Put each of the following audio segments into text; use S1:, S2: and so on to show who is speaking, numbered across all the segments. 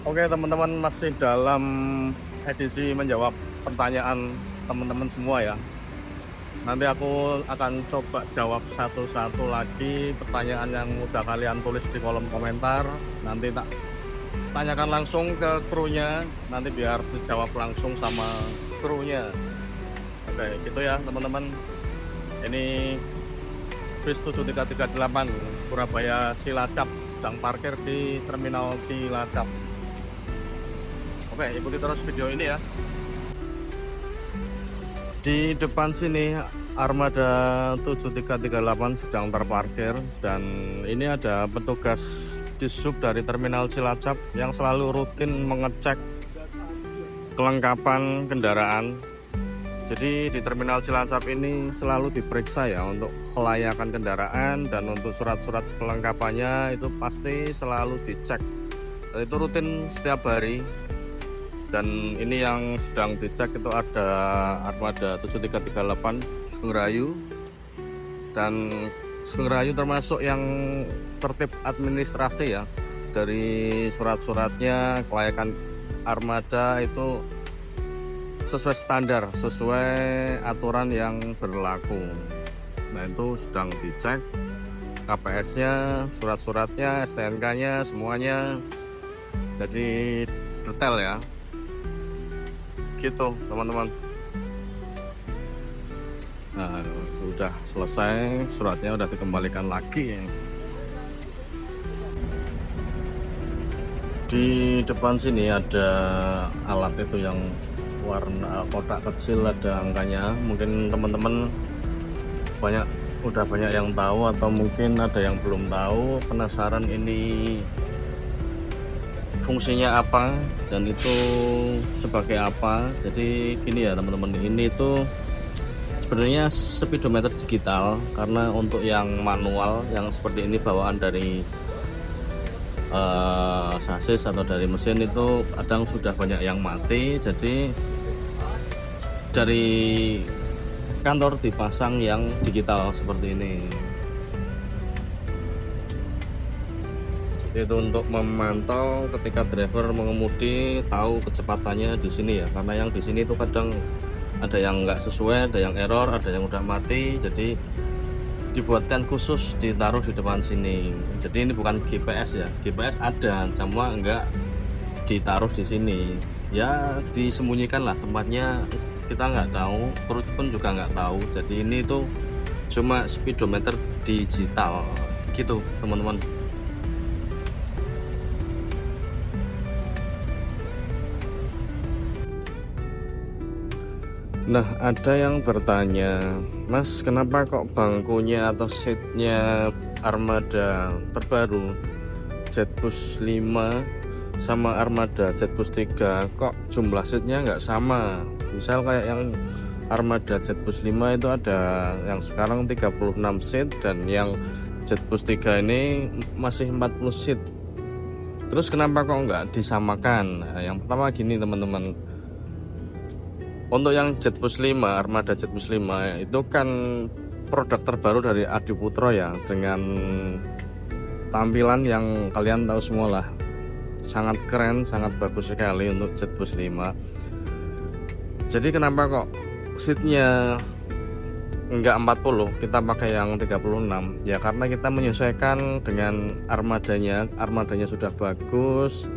S1: Oke teman-teman, masih dalam edisi menjawab pertanyaan teman-teman semua ya. Nanti aku akan coba jawab satu-satu lagi pertanyaan yang udah kalian tulis di kolom komentar. Nanti tak tanyakan langsung ke krunya, nanti biar dijawab langsung sama krunya. Oke gitu ya teman-teman. Ini bis 7338 Surabaya Cilacap sedang parkir di terminal Cilacap. Oke, ikuti terus video ini ya. Di depan sini armada 7338 sedang terparkir, dan ini ada petugas Dishub dari terminal Cilacap yang selalu rutin mengecek kelengkapan kendaraan. Jadi di terminal Cilacap ini selalu diperiksa ya untuk kelayakan kendaraan, dan untuk surat-surat kelengkapannya itu pasti selalu dicek. Dan itu rutin setiap hari. Dan ini yang sedang dicek itu ada armada 7338 Sugeng Rayu, dan Sugeng Rayu termasuk yang tertib administrasi ya. Dari surat-suratnya, kelayakan armada itu sesuai standar, sesuai aturan yang berlaku. Nah itu sedang dicek KPS-nya, surat-suratnya, STNK-nya, semuanya. Jadi detail ya. Gitu teman-teman. Nah itu udah selesai, suratnya udah dikembalikan lagi. Di depan sini ada alat itu yang warna kotak kecil, ada angkanya. Mungkin teman-teman udah banyak yang tahu, atau mungkin ada yang belum tahu, penasaran ini fungsinya apa dan itu sebagai apa. Jadi gini ya teman-teman, ini itu sebenarnya speedometer digital, karena untuk yang manual yang seperti ini bawaan dari sasis atau dari mesin itu kadang sudah banyak yang mati. Jadi dari kantor dipasang yang digital seperti ini. Itu untuk memantau ketika driver mengemudi, tahu kecepatannya di sini ya, karena yang di sini itu kadang ada yang nggak sesuai, ada yang error, ada yang udah mati. Jadi dibuatkan khusus ditaruh di depan sini. Jadi ini bukan GPS ya, GPS ada, cuma nggak ditaruh di sini ya, disembunyikan lah tempatnya, kita nggak tahu, perut pun juga nggak tahu. Jadi ini tuh cuma speedometer digital gitu teman-teman. Nah ada yang bertanya, Mas kenapa kok bangkunya atau seatnya armada terbaru Jetbus 5 sama armada Jetbus 3 kok jumlah seatnya nggak sama? Misal kayak yang armada Jetbus 5 itu ada yang sekarang 36 seat, dan yang Jetbus 3 ini masih 40 seat. Terus kenapa kok nggak disamakan? Nah, yang pertama gini teman-teman, untuk yang Jetbus 5, armada Jetbus 5 itu kan produk terbaru dari Adiputro ya, dengan tampilan yang kalian tahu semua lah, sangat keren, sangat bagus sekali untuk Jetbus 5. Jadi kenapa kok seatnya enggak 40, kita pakai yang 36? Ya karena kita menyesuaikan dengan armadanya sudah bagus,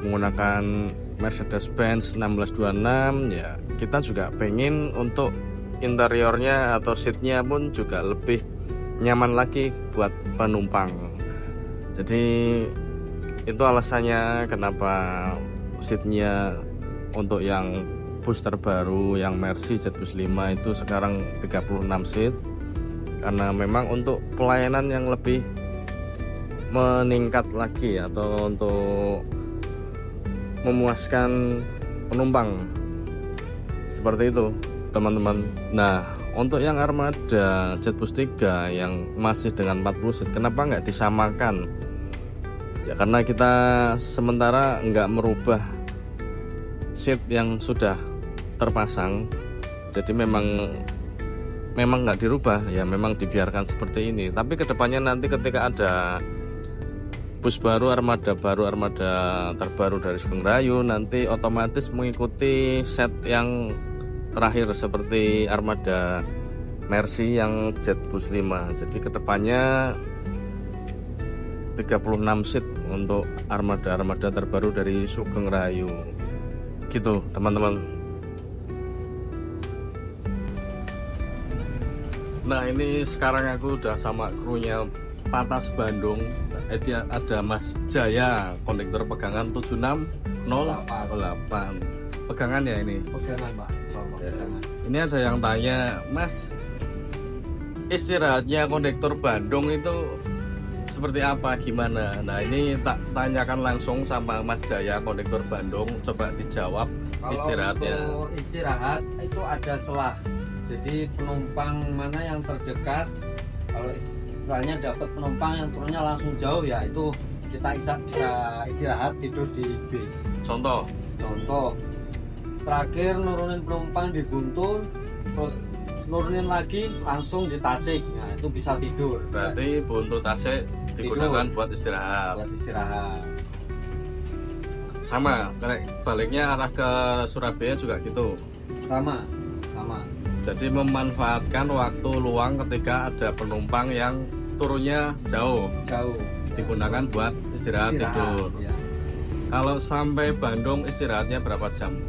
S1: menggunakan Mercedes-Benz 1626 ya. Kita juga pengen untuk interiornya atau seatnya pun juga lebih nyaman lagi buat penumpang. Jadi itu alasannya kenapa seatnya untuk yang bus terbaru, yang Mercy Jetbus 5 itu sekarang 36 seat, karena memang untuk pelayanan yang lebih meningkat lagi, atau untuk memuaskan penumpang, seperti itu teman-teman. Nah untuk yang armada Jetbus 3 yang masih dengan 40 seat, kenapa nggak disamakan? Ya karena kita sementara nggak merubah seat yang sudah terpasang, jadi memang nggak dirubah ya, memang dibiarkan seperti ini. Tapi kedepannya nanti ketika ada bus baru, armada terbaru dari Sugeng Rayu nanti otomatis mengikuti set yang terakhir seperti armada Mercy yang Jetbus 5. Jadi kedepannya 36 seat untuk armada terbaru dari Sugeng Rayu gitu teman-teman. Nah ini sekarang aku udah sama krunya Patas Bandung. Ada Mas Jaya, kondektur pegangan 7608. Pegangan ya ini? Pegangan Pak. Ya. Ini ada yang tanya, Mas, istirahatnya kondektur Bandung itu seperti apa, gimana? Nah ini tak tanyakan langsung sama Mas Jaya, kondektur Bandung. Coba dijawab. Kalau istirahatnya.
S2: Untuk istirahat itu ada selah. Jadi penumpang mana yang terdekat, kalau istilahnya dapat penumpang yang turunnya langsung jauh ya itu kita bisa istirahat tidur di bis.
S1: Contoh
S2: terakhir nurunin penumpang di Buntun, terus nurunin lagi langsung di Tasik, nah itu bisa tidur.
S1: Berarti Buntu Tasik digunakan buat istirahat. Sama baliknya arah ke Surabaya juga gitu.
S2: Sama.
S1: Jadi memanfaatkan waktu luang ketika ada penumpang yang turunnya jauh. Digunakan buat istirahat tidur. Ya. Kalau sampai Bandung istirahatnya berapa jam?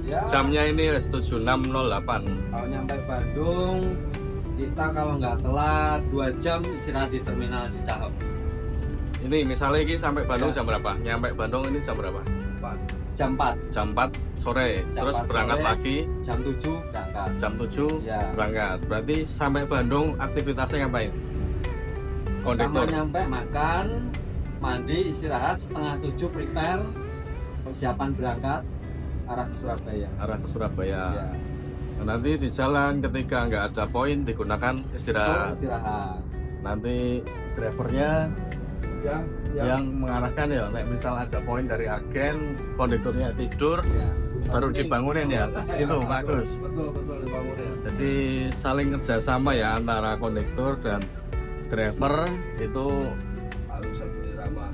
S1: Ya. Jamnya ini 7608.
S2: Kalau nyampe Bandung kita kalau nggak telat 2 jam istirahat di terminal Cicahem.
S1: Ini misalnya ini sampai Bandung jam berapa? Nyampe Bandung ini jam berapa?
S2: Jam 4
S1: sore. Terus berangkat
S2: sore,
S1: lagi
S2: jam 7 berangkat.
S1: Jam 7 berangkat. Berarti sampai Bandung aktivitasnya ngapain? Kondektur.
S2: Pertama nyampe makan, mandi, istirahat, setengah 7 prepare, persiapan berangkat arah ke Surabaya. Ya.
S1: Nanti di jalan ketika nggak ada poin digunakan istirahat. Nanti drivernya yang mengarahkan ya, misal ada poin dari agen, kondekturnya tidur, baru dibangunin ya. Itu bagus.
S2: Betul dibangunin.
S1: Jadi saling kerjasama ya antara kondektur dan driver itu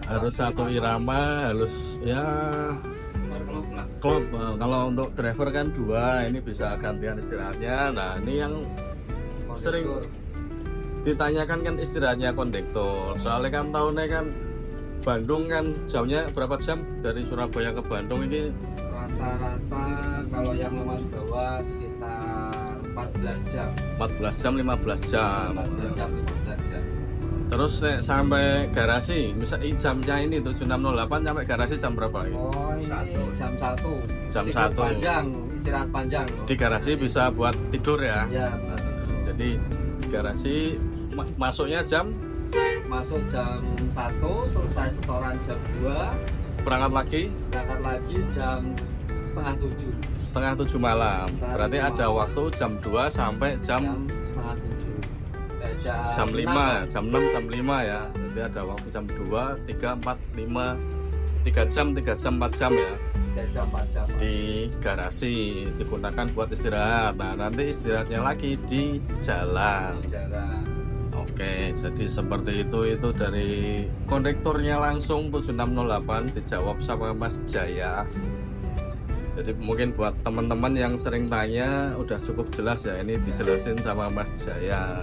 S1: harus satu irama, harus ya klub. Kalau untuk driver kan 2, ini bisa gantian istirahatnya. Nah ini yang sering ditanyakan kan istirahatnya kondektur. Soalnya kan tahunnya kan Bandung kan jamnya berapa jam dari Surabaya ke Bandung ini?
S2: Rata-rata kalau yang lewat bawah sekitar 14 jam.
S1: 15 jam. Terus sampai garasi, misal jamnya ini 7608 sampai garasi jam berapa?
S2: Oh ini jam 1.
S1: Jam 1.
S2: Istirahat panjang.
S1: Di garasi bisa buat tidur ya?
S2: Ya.
S1: Jadi di garasi masuk jam
S2: 1, selesai setoran jam 2,
S1: berangkat lagi jam setengah 7 malam. Berarti ada waktu jam 2 sampai jam
S2: setengah 7,
S1: jam 5, jam 6, jam 5 ya. Jadi ada waktu jam 2, 3, 4, 5, 3 jam, 4 jam ya.
S2: 3 jam 4 jam
S1: di garasi digunakan buat istirahat. Nah nanti istirahatnya lagi di jalan. Oke, jadi seperti itu dari kondekturnya langsung 7608 dijawab sama Mas Jaya. Jadi mungkin buat teman-teman yang sering tanya udah cukup jelas ya, ini dijelasin sama Mas Jaya.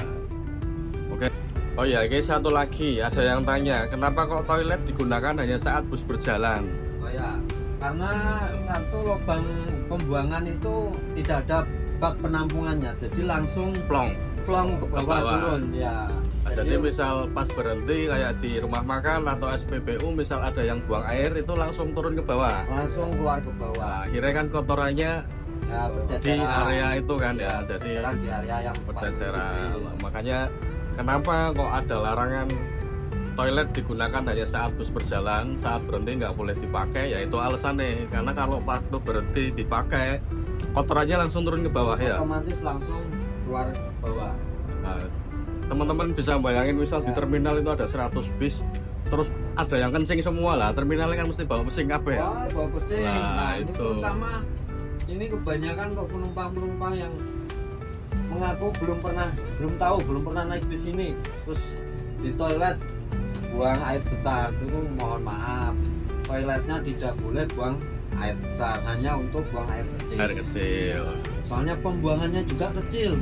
S1: Oke. Oh ya, ini satu lagi ada yang tanya, kenapa kok toilet digunakan hanya saat bus berjalan?
S2: Oh ya, karena satu lubang pembuangan itu tidak ada bak penampungannya, jadi langsung plong ke bawah turun ya.
S1: Jadi misal pas berhenti kayak di rumah makan atau SPBU, misal ada yang buang air itu langsung turun ke bawah,
S2: langsung keluar ke bawah.
S1: Nah, akhirnya kan kotorannya
S2: ya,
S1: di area itu kan ya, jadi
S2: di area yang
S1: berceceran. Makanya kenapa kok ada larangan toilet digunakan hanya saat bus berjalan, saat berhenti nggak boleh dipakai, yaitu alasannya karena kalau waktu berhenti dipakai kotorannya langsung turun ke bawah ya,
S2: otomatis langsung keluar ke bawah.
S1: Nah, teman-teman bisa bayangin misal di terminal itu ada 100 bis, terus ada yang kencing semua lah, terminalnya kan mesti bawa pesing kabeh ya.
S2: Bawa pesing.
S1: Nah, itu
S2: terutama ini kebanyakan kok penumpang yang mengaku belum pernah naik bis ini, terus di toilet buang air besar itu mohon maaf, toiletnya tidak boleh buang air besar, hanya untuk buang air kecil.
S1: Air kecil.
S2: Soalnya pembuangannya juga kecil,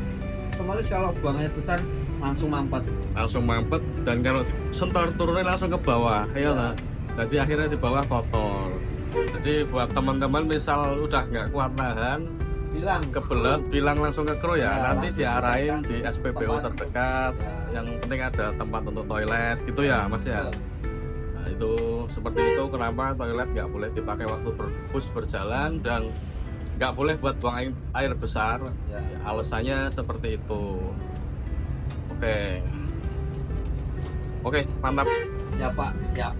S2: otomatis kalau buang air besar langsung mampet.
S1: Langsung mampet, dan kalau sentor turunnya langsung ke bawah, ya lah. Jadi akhirnya di bawah kotor. Jadi buat teman-teman misal udah nggak kuat nahan,
S2: Bilang
S1: kebelet, bilang langsung ke kru ya,
S2: Ya,
S1: nanti
S2: langsung
S1: diarahin di
S2: tempat-
S1: SPBU terdekat.
S2: Ya.
S1: Yang penting ada tempat untuk toilet gitu ya Mas ya. Nah, itu seperti itu kenapa toilet nggak boleh dipakai waktu bus berjalan dan nggak boleh buat buang air besar.
S2: Ya.
S1: Ya, alasannya seperti itu. Oke, mantap.
S2: Siap Pak, siap.